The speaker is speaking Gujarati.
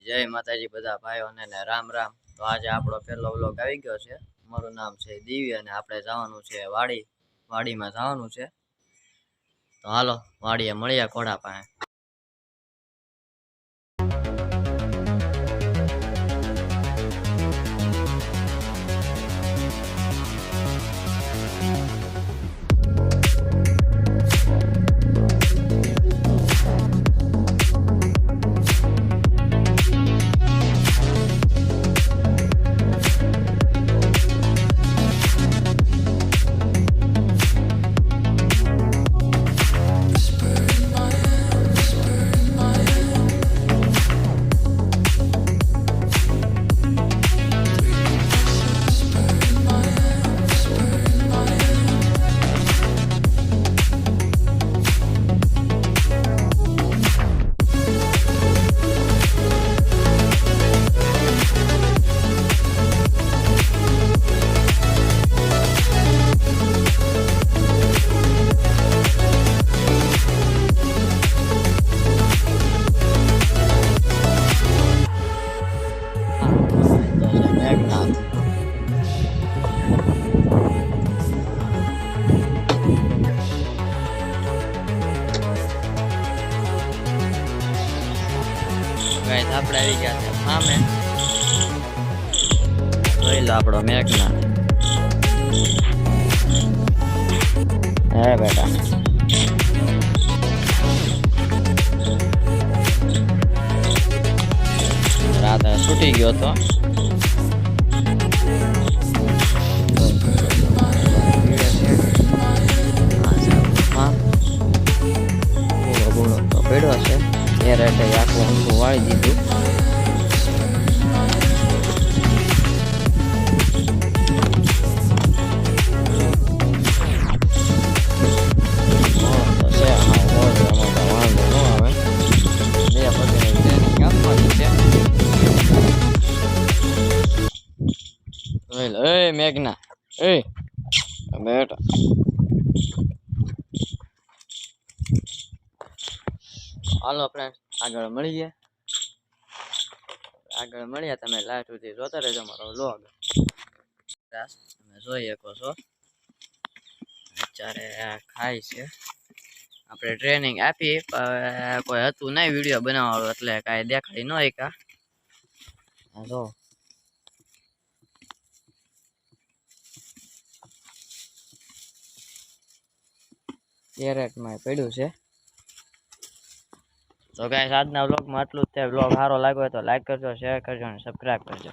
જય માતાજી બધા ભાઈઓને ને રામ રામ। તો આજે આપણો પહેલો વ્લોગ આવી ગયો છે। મારું નામ છે દિવ્ય અને આપણે જવાનું છે વાડીમાં જવાનું છે। તો હાલો વાડીએ મળીએ ઘોડા પાસે। ગાઈસ આપણે આવી ગયા છે ફામે। જોઈ લો આપણો મેઘનાથ। હે બેટા રાતે છૂટી ગયો તો પડ્યો છે એ રેટે આખું ઊંધું વાળી દીધું। મેઘના એ બેટા હાલો ફ્રેન્ડ આગળ મળીએ તમે લાસ્ટ સુધી જોતા રહેજો મારો વ્લોગ। તમે જોઈ શકો છો અત્યારે ખાય છે। આપણે ટ્રેનિંગ આપી કોઈ હતું નહીં વિડીયો બનાવવાનું એટલે કાંઈ દેખાડી ન શક્યા। જો કેરેટમાં પડ્યું છે। તો ગાઈસ આજના વ્લોગમાં આટલું જ છે। વ્લોગ સારો લાગ્યો હોય તો લાઈક કરજો, શેર કરજો અને સબસ્ક્રાઇબ કરજો।